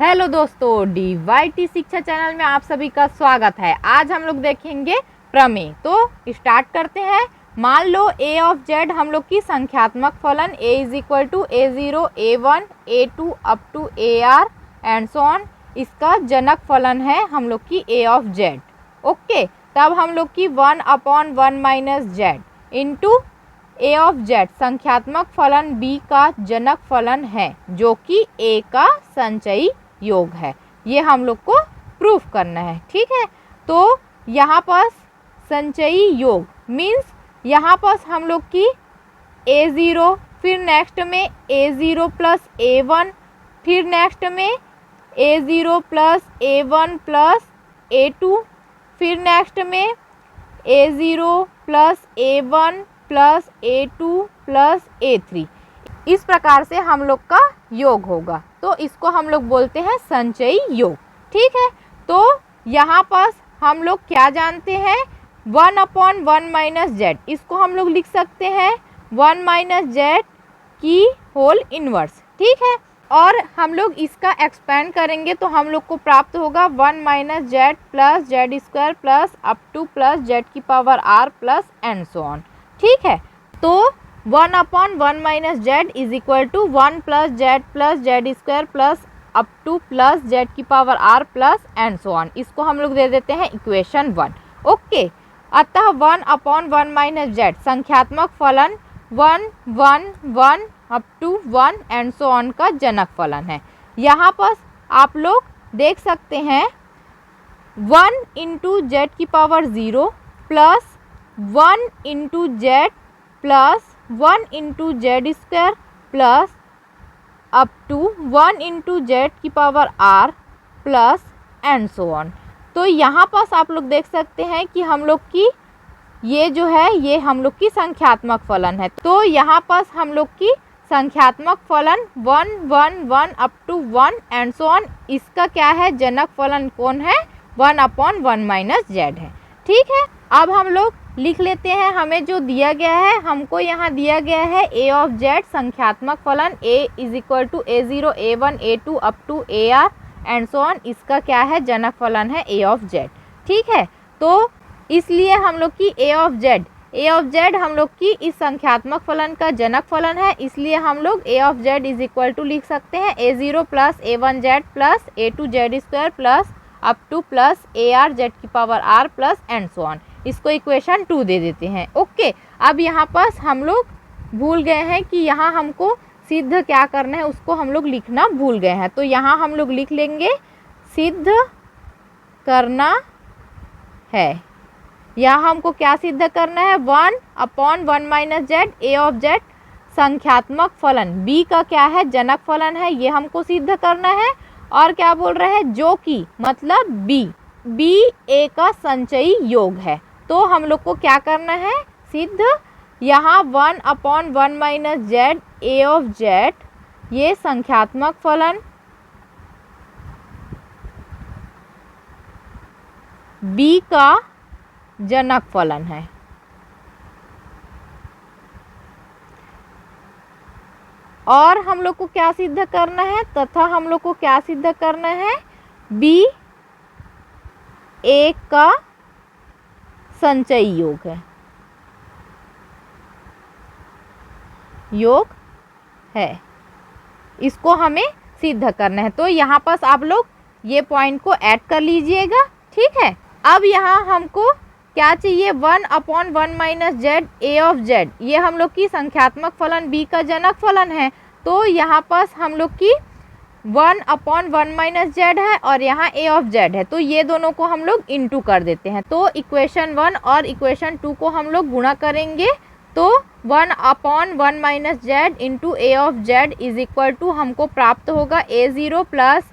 Hello दोस्तों, DYT शिक्षा channel में आप सभी का स्वागत है। आज हम लोग देखेंगे प्रमेय। तो स्टार्ट करते हैं। मान लो a ऑफ z हम लोग की संख्यात्मक फलन a is equal to a0 a1 a2 up to ar and so on, इसका जनक फलन है हम लोग की a ऑफ z। ओके, तब हम लोग की 1/1 minus z into a of z संख्यात्मक फलन b का जनक फलन है जो कि a का संचयी योग है। ये हम लोग को प्रूफ करना है। ठीक है, तो यहाँ पर संचयी योग मीन्स यहाँ पर हम लोग की a0, फिर नेक्स्ट में a0 प्लस a1, फिर नेक्स्ट में a0 plus a1 plus a2, फिर नेक्स्ट में a0 plus a1 plus a2 plus a3। इस प्रकार से हम लोग का योग होगा, तो इसको हम लोग बोलते हैं संचयी योग। ठीक है, तो यहाँ पर हम लोग क्या जानते हैं, 1/1 माइनस जेड, इसको हम लोग लिख सकते हैं 1 माइनस जेड की होल इनवर्स। ठीक है, और हम लोग इसका एक्सपेंड करेंगे तो हम लोग को प्राप्त होगा 1 minus Z plus Z square plus up to plus Z की power R plus and so on. ठीक है, तो 1/1 minus Z is equal to 1 plus Z square plus up to plus Z की power R plus and so on. इसको हम लोग दे देते हैं इक्वेशन 1। ओके, अतः 1/1 माइनस जेड संख्यात्मक फलन 1 1 1 up to 1 and so on का जनक फलन है। यहाँ पर आप लोग देख सकते हैं 1 इंटू जेड की power 0 plus 1 into Z plus 1 into Z square plus up to 1 into Z की power R plus and so on. तो यहाँ पर आप लोग देख सकते हैं कि हम लोग की ये जो है ये हम लोग की संख्यात्मक फलन है। तो यहाँ पर हम लोग की संख्यात्मक फलन 1 1 1 up to 1 and so on, इसका क्या है जनक फलन कौन है, 1/1 माइनस जेड है। ठीक है, अब हम लोग लिख लेते हैं हमें जो दिया गया है। हमको यहाँ दिया गया है a ऑफ z संख्यात्मक फलन a is equal to a0 a1 a2 up to ar and so on, इसका क्या है जनक फलन है a ऑफ z। ठीक है, तो इसलिए हम लोग की a ऑफ z हम लोग की इस संख्यात्मक फलन का जनक फलन है, इसलिए हम लोग a of z is equal to लिख सकते हैं a0 plus a1 z plus a2 Z square plus up to plus ar Z की power r plus and so on. इसको इक्वेशन 2 दे देते हैं। ओके, अब यहाँ पर हम लोग भूल गए हैं कि यहाँ हमको सिद्ध क्या करना है, उसको हम लोग लिखना भूल गए हैं। तो यहाँ हम लोग लिख लेंगे सिद्ध करना है। यहाँ हमको क्या सिद्ध करना है, 1/1 minus Z a of z संख्यात्मक फलन b का क्या है जनक फलन है, ये हमको सिद्ध करना है। और क्या बोल रहे हैं, जो कि मतलब b a का संचयी योग है। तो हम लोग को क्या करना है सिद्ध, यहाँ 1/1 minus Z a of z ये संख्यात्मक फलन b का जनक फलन है। और हम लोग को क्या सिद्ध करना है, तथा हम लोग को क्या सिद्ध करना है, b a का संचयी योग है, इसको हमें सिद्ध करना है। तो यहाँ पर आप लोग ये पॉइंट को ऐड कर लीजिएगा। ठीक है, अब यहाँ हमको क्या चाहिए, 1/1 minus Z a of z ये हम लोग की संख्यात्मक फलन b का जनक फलन है। तो यहाँ पर हम लोग की 1/1 माइनस जेड है और यहाँ a ऑफ z है, तो ये दोनों को हम लोग इंटू कर देते हैं। तो इक्वेशन 1 और इक्वेशन 2 को हम लोग गुणा करेंगे, तो 1/1 minus Z into a of z is equal to हमको प्राप्त होगा a0 plus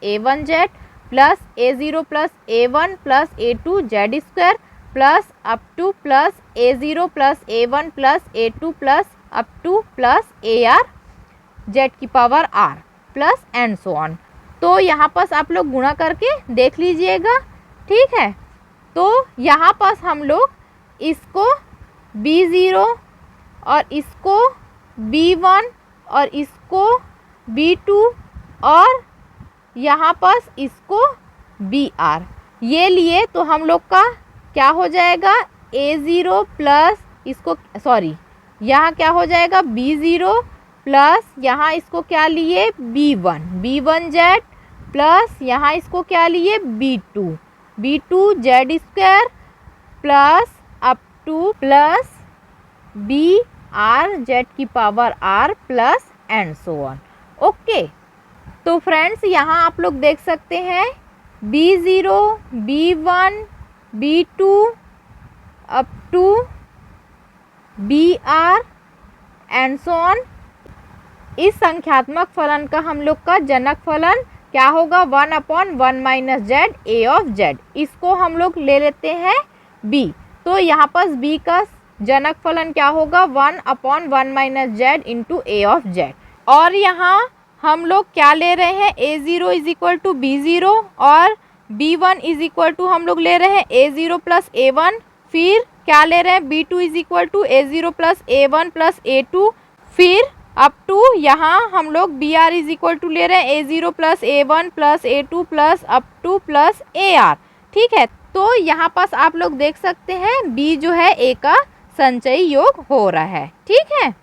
a1 Z plus a0 plus a1 plus a2 Z square plus up to plus a0 plus a1 plus a2 plus up to plus ar Z की power r plus and so on. तो यहाँ पर आप लोग गुणा करके देख लीजिएगा। ठीक है, तो यहाँ पर हम लोग इसको b0 और इसको b1 और इसको b2 और यहाँ पास इसको बी आर ये लिए तो हम लोग का क्या हो जाएगा A0 प्लस इसको सॉरी यहाँ क्या हो जाएगा B0 प्लस यहाँ इसको क्या लिए B1 Z प्लस यहाँ इसको क्या लिए B2 Z square plus up to plus B R Z की power R plus and so on. Okay, तो फ्रेंड्स यहाँ आप लोग देख सकते हैं B0 B1 B2 up to B R and so on. इस संख्यात्मक फलन का हम लोग का जनक फलन क्या होगा 1/1 minus Z A of Z. इसको हम लोग ले लेते हैं b, तो यहाँ पास b का जनक फलन क्या होगा 1/1 minus Z into A of Z. और यहाँ हम लोग क्या ले रहे हैं A0 is equal to B0 और B1 इज इक्वल टू हम लोग ले रहे हैं A0 प्लस A1, फिर क्या ले रहे हैं B2 is equal to A0 plus A1 plus A2, फिर अप टू यहाँ हम लोग BR इज इक्वल टू ले रहे हैं A0 plus A1 plus A2 plus up to plus AR। ठीक है, तो यहाँ पास आप लोग देख सकते हैं B जो है A का संचयी योग हो रहा है। ठीक है,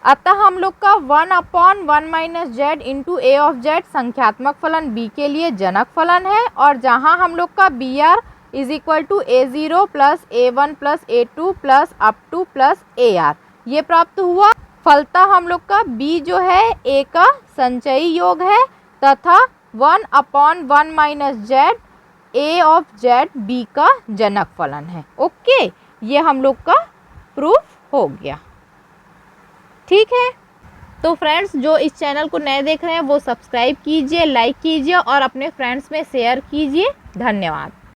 अतः हम लोग का 1/1 minus Z into A of Z संख्यात्मक फलन B के लिए जनक फलन है, और जहाँ हम लोग का BR is equal to A0 plus A1 plus A2 plus up to plus AR ये प्राप्त हुआ। फलतः हम लोग का B जो है A का संचयी योग है तथा 1/1 minus Z A of Z B का जनक फलन है। ओके, ये हम लोग का प्रूफ हो गया। ठीक है, तो फ्रेंड्स जो इस चैनल को नए देख रहे हैं वो सब्सक्राइब कीजिए, लाइक कीजिए और अपने फ्रेंड्स में शेयर कीजिए। धन्यवाद।